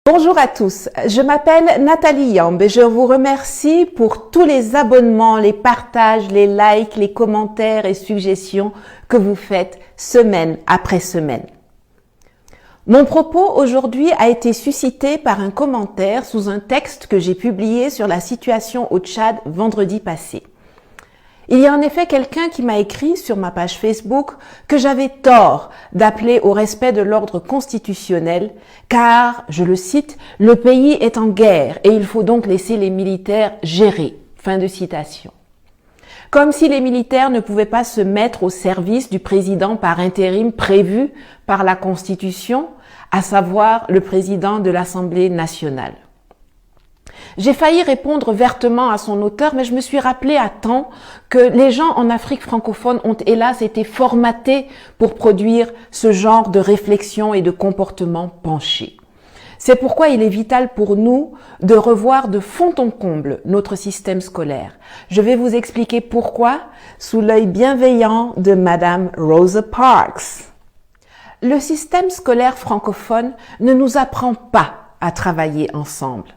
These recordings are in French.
Bonjour à tous, je m'appelle Nathalie Yamb et je vous remercie pour tous les abonnements, les partages, les likes, les commentaires et suggestions que vous faites semaine après semaine. Mon propos aujourd'hui a été suscité par un commentaire sous un texte que j'ai publié sur la situation au Tchad vendredi passé. Il y a en effet quelqu'un qui m'a écrit sur ma page Facebook que j'avais tort d'appeler au respect de l'ordre constitutionnel car, je le cite, « le pays est en guerre et il faut donc laisser les militaires gérer ». Fin de citation. Comme si les militaires ne pouvaient pas se mettre au service du président par intérim prévu par la Constitution, à savoir le président de l'Assemblée nationale. J'ai failli répondre vertement à son auteur, mais je me suis rappelé à temps que les gens en Afrique francophone ont hélas été formatés pour produire ce genre de réflexion et de comportement penché. C'est pourquoi il est vital pour nous de revoir de fond en comble notre système scolaire. Je vais vous expliquer pourquoi sous l'œil bienveillant de Madame Rosa Parks. Le système scolaire francophone ne nous apprend pas à travailler ensemble.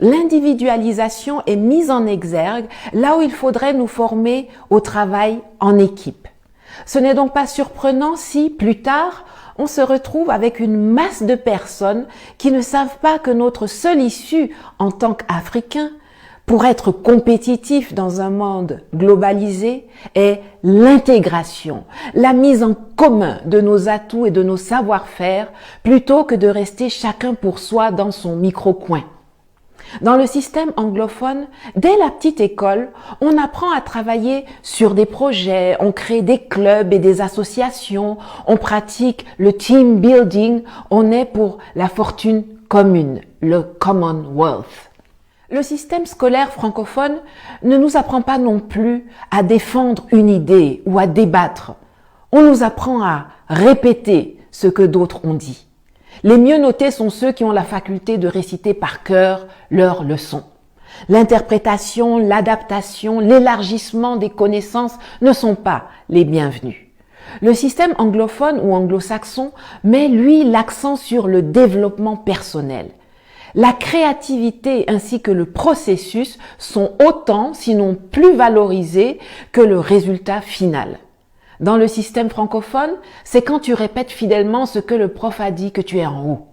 L'individualisation est mise en exergue là où il faudrait nous former au travail en équipe. Ce n'est donc pas surprenant si, plus tard, on se retrouve avec une masse de personnes qui ne savent pas que notre seule issue en tant qu'Africains pour être compétitifs dans un monde globalisé est l'intégration, la mise en commun de nos atouts et de nos savoir-faire plutôt que de rester chacun pour soi dans son micro-coin. Dans le système anglophone, dès la petite école, on apprend à travailler sur des projets, on crée des clubs et des associations, on pratique le team building, on est pour la fortune commune, le Commonwealth. Le système scolaire francophone ne nous apprend pas non plus à défendre une idée ou à débattre. On nous apprend à répéter ce que d'autres ont dit. Les mieux notés sont ceux qui ont la faculté de réciter par cœur leurs leçons. L'interprétation, l'adaptation, l'élargissement des connaissances ne sont pas les bienvenus. Le système anglophone ou anglo-saxon met, lui, l'accent sur le développement personnel. La créativité ainsi que le processus sont autant, sinon plus valorisés que le résultat final. Dans le système francophone, c'est quand tu répètes fidèlement ce que le prof a dit que tu es en haut.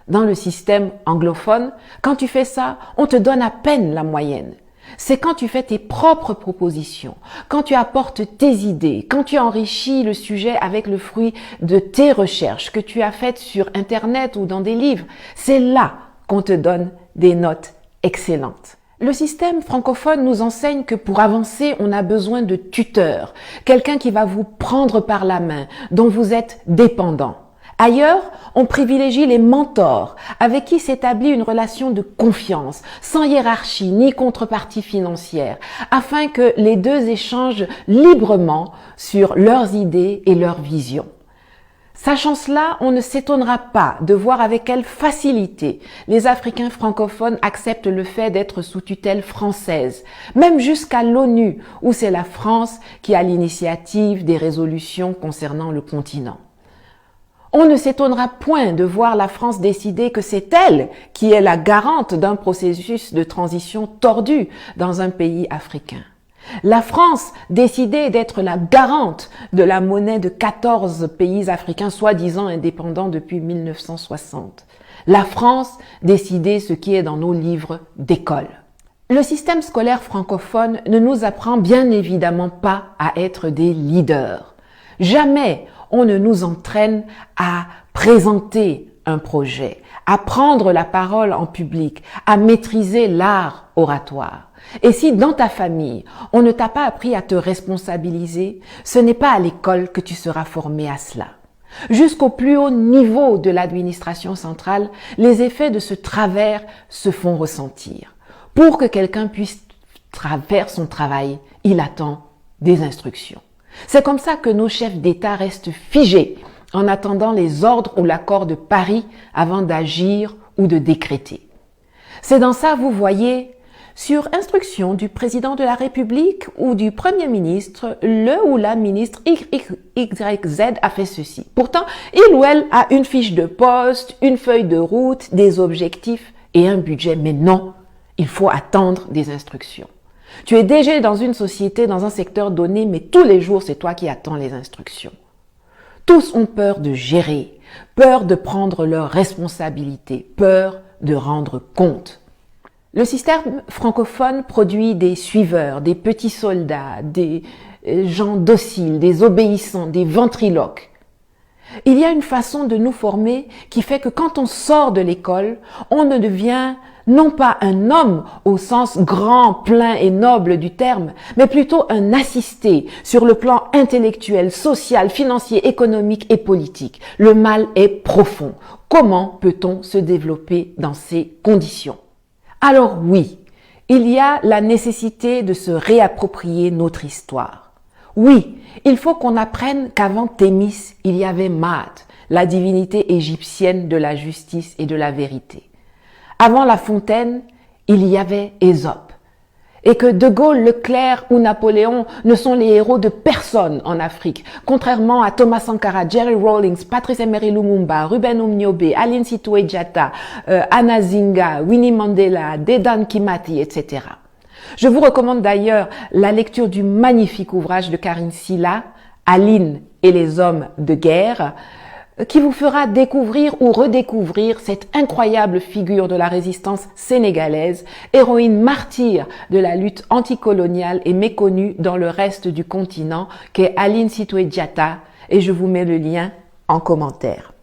Dans le système anglophone, quand tu fais ça, on te donne à peine la moyenne. C'est quand tu fais tes propres propositions, quand tu apportes tes idées, quand tu enrichis le sujet avec le fruit de tes recherches que tu as faites sur Internet ou dans des livres, c'est là qu'on te donne des notes excellentes. Le système francophone nous enseigne que pour avancer, on a besoin de tuteurs, quelqu'un qui va vous prendre par la main, dont vous êtes dépendant. Ailleurs, on privilégie les mentors, avec qui s'établit une relation de confiance, sans hiérarchie ni contrepartie financière, afin que les deux échangent librement sur leurs idées et leurs visions. Sachant cela, on ne s'étonnera pas de voir avec quelle facilité les Africains francophones acceptent le fait d'être sous tutelle française, même jusqu'à l'ONU, où c'est la France qui a l'initiative des résolutions concernant le continent. On ne s'étonnera point de voir la France décider que c'est elle qui est la garante d'un processus de transition tordu dans un pays africain. La France décidait d'être la garante de la monnaie de 14 pays africains soi-disant indépendants depuis 1960. La France décidait ce qui est dans nos livres d'école. Le système scolaire francophone ne nous apprend bien évidemment pas à être des leaders. Jamais on ne nous entraîne à présenter un projet, à prendre la parole en public, à maîtriser l'art oratoire. Et si dans ta famille, on ne t'a pas appris à te responsabiliser, ce n'est pas à l'école que tu seras formé à cela. Jusqu'au plus haut niveau de l'administration centrale, les effets de ce travers se font ressentir. Pour que quelqu'un puisse faire son travail, il attend des instructions. C'est comme ça que nos chefs d'État restent figés en attendant les ordres ou l'accord de Paris avant d'agir ou de décréter. C'est dans ça, vous voyez, Sur instruction du président de la République ou du Premier ministre, le ou la ministre XYZ a fait ceci. Pourtant, il ou elle a une fiche de poste, une feuille de route, des objectifs et un budget. Mais non, il faut attendre des instructions. Tu es DG dans une société, dans un secteur donné, mais tous les jours, c'est toi qui attends les instructions. Tous ont peur de gérer, peur de prendre leurs responsabilités, peur de rendre compte. Le système francophone produit des suiveurs, des petits soldats, des gens dociles, des obéissants, des ventriloques. Il y a une façon de nous former qui fait que quand on sort de l'école, on ne devient non pas un homme au sens grand, plein et noble du terme, mais plutôt un assisté sur le plan intellectuel, social, financier, économique et politique. Le mal est profond. Comment peut-on se développer dans ces conditions? Alors oui, il y a la nécessité de se réapproprier notre histoire. Oui, il faut qu'on apprenne qu'avant Thémis, il y avait Maat, la divinité égyptienne de la justice et de la vérité. Avant La Fontaine, il y avait Ésope. Et que De Gaulle, Leclerc ou Napoléon ne sont les héros de personne en Afrique, contrairement à Thomas Sankara, Jerry Rawlings, Patrice Emery Lumumba, Ruben Umniobe, Aline Sitoé Diatta, Anna Zinga, Winnie Mandela, Dedan Kimati, etc. Je vous recommande d'ailleurs la lecture du magnifique ouvrage de Karine Silla, Aline et les hommes de guerre, qui vous fera découvrir ou redécouvrir cette incroyable figure de la résistance sénégalaise, héroïne martyre de la lutte anticoloniale et méconnue dans le reste du continent, qu'est Aline Sitoé Diatta, et je vous mets le lien en commentaire.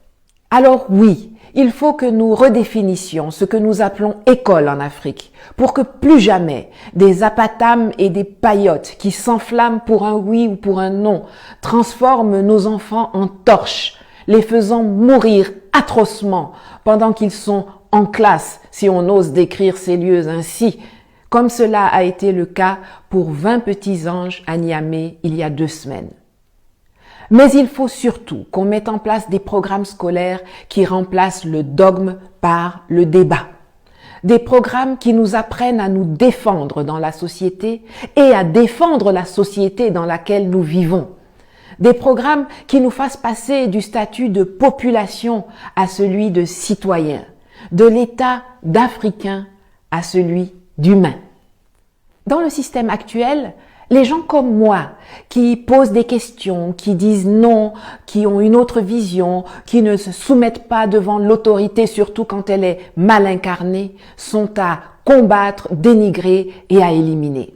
Alors oui, il faut que nous redéfinissions ce que nous appelons école en Afrique, pour que plus jamais des apatames et des paillotes qui s'enflamment pour un oui ou pour un non transforment nos enfants en torches, les faisant mourir atrocement pendant qu'ils sont en classe, si on ose décrire ces lieux ainsi, comme cela a été le cas pour 20 petits anges à Niamey il y a 2 semaines. Mais il faut surtout qu'on mette en place des programmes scolaires qui remplacent le dogme par le débat. Des programmes qui nous apprennent à nous défendre dans la société et à défendre la société dans laquelle nous vivons. Des programmes qui nous fassent passer du statut de population à celui de citoyen, de l'état d'Africain à celui d'humain. Dans le système actuel, les gens comme moi, qui posent des questions, qui disent non, qui ont une autre vision, qui ne se soumettent pas devant l'autorité, surtout quand elle est mal incarnée, sont à combattre, dénigrer et à éliminer.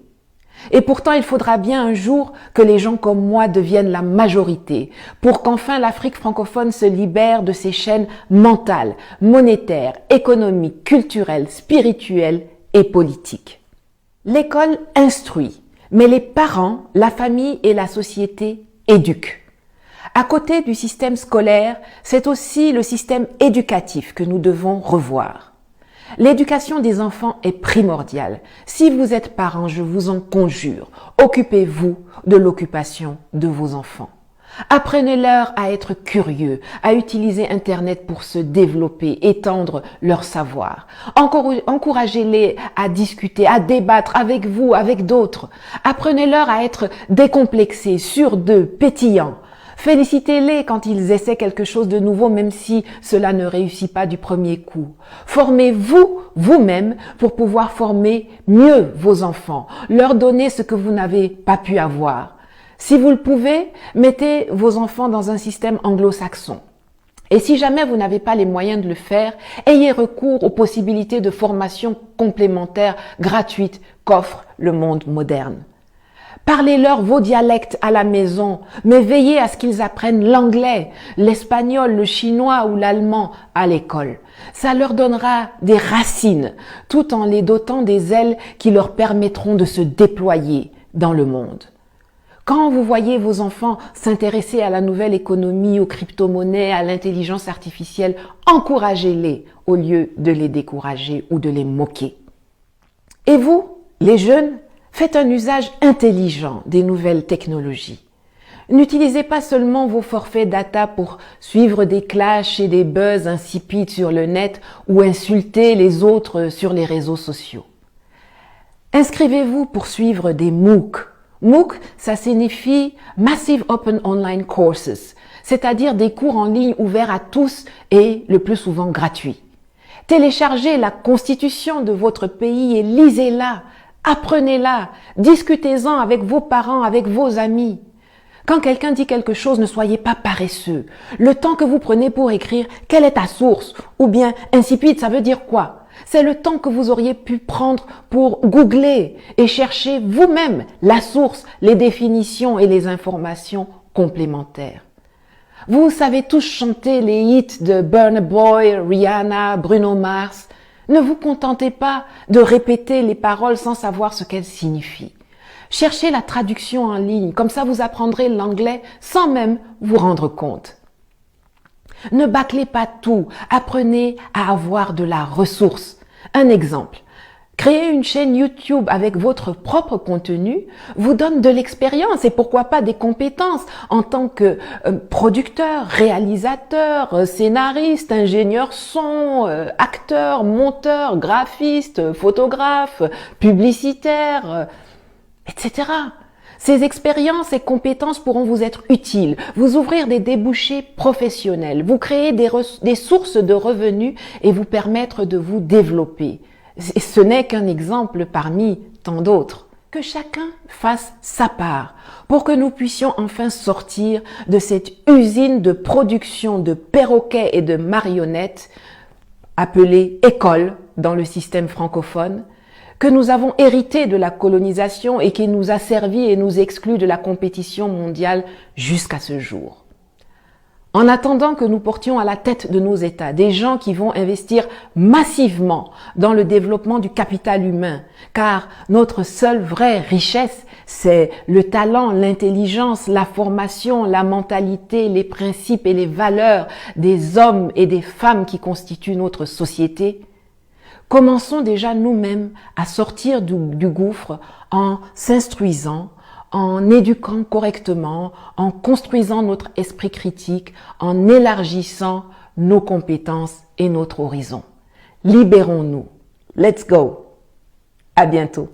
Et pourtant, il faudra bien un jour que les gens comme moi deviennent la majorité pour qu'enfin l'Afrique francophone se libère de ses chaînes mentales, monétaires, économiques, culturelles, spirituelles et politiques. L'école instruit, mais les parents, la famille et la société éduquent. À côté du système scolaire, c'est aussi le système éducatif que nous devons revoir. L'éducation des enfants est primordiale. Si vous êtes parents, je vous en conjure, occupez-vous de l'occupation de vos enfants. Apprenez-leur à être curieux, à utiliser Internet pour se développer, étendre leur savoir. Encouragez-les à discuter, à débattre avec vous, avec d'autres. Apprenez-leur à être décomplexés, sûrs d'eux, pétillants. Félicitez-les quand ils essaient quelque chose de nouveau, même si cela ne réussit pas du premier coup. Formez-vous vous-même pour pouvoir former mieux vos enfants, leur donner ce que vous n'avez pas pu avoir. Si vous le pouvez, mettez vos enfants dans un système anglo-saxon. Et si jamais vous n'avez pas les moyens de le faire, ayez recours aux possibilités de formation complémentaires gratuites qu'offre le monde moderne. Parlez-leur vos dialectes à la maison, mais veillez à ce qu'ils apprennent l'anglais, l'espagnol, le chinois ou l'allemand à l'école. Ça leur donnera des racines, tout en les dotant des ailes qui leur permettront de se déployer dans le monde. Quand vous voyez vos enfants s'intéresser à la nouvelle économie, aux crypto-monnaies, à l'intelligence artificielle, encouragez-les au lieu de les décourager ou de les moquer. Et vous, les jeunes, faites un usage intelligent des nouvelles technologies. N'utilisez pas seulement vos forfaits data pour suivre des clashs et des buzz insipides sur le net ou insulter les autres sur les réseaux sociaux. Inscrivez-vous pour suivre des MOOC. MOOC, ça signifie Massive Open Online Courses, c'est-à-dire des cours en ligne ouverts à tous et le plus souvent gratuits. Téléchargez la constitution de votre pays et lisez-la, apprenez-la, discutez-en avec vos parents, avec vos amis. Quand quelqu'un dit quelque chose, ne soyez pas paresseux. Le temps que vous prenez pour écrire « quelle est ta source ?» ou bien « insipide, ça veut dire quoi ?» C'est le temps que vous auriez pu prendre pour googler et chercher vous-même la source, les définitions et les informations complémentaires. Vous savez tous chanter les hits de Burna Boy, Rihanna, Bruno Mars. Ne vous contentez pas de répéter les paroles sans savoir ce qu'elles signifient. Cherchez la traduction en ligne, comme ça vous apprendrez l'anglais sans même vous rendre compte. Ne bâclez pas tout, apprenez à avoir de la ressource. Un exemple, créer une chaîne YouTube avec votre propre contenu vous donne de l'expérience et pourquoi pas des compétences en tant que producteur, réalisateur, scénariste, ingénieur son, acteur, monteur, graphiste, photographe, publicitaire, etc. Ces expériences et compétences pourront vous être utiles, vous ouvrir des débouchés professionnels, vous créer des sources de revenus et vous permettre de vous développer. Et ce n'est qu'un exemple parmi tant d'autres. Que chacun fasse sa part pour que nous puissions enfin sortir de cette usine de production de perroquets et de marionnettes appelée école dans le système francophone, que nous avons hérité de la colonisation et qui nous a servi et nous exclut de la compétition mondiale jusqu'à ce jour. En attendant que nous portions à la tête de nos États des gens qui vont investir massivement dans le développement du capital humain, car notre seule vraie richesse, c'est le talent, l'intelligence, la formation, la mentalité, les principes et les valeurs des hommes et des femmes qui constituent notre société. Commençons déjà nous-mêmes à sortir du gouffre en s'instruisant, en éduquant correctement, en construisant notre esprit critique, en élargissant nos compétences et notre horizon. Libérons-nous. Let's go. À bientôt.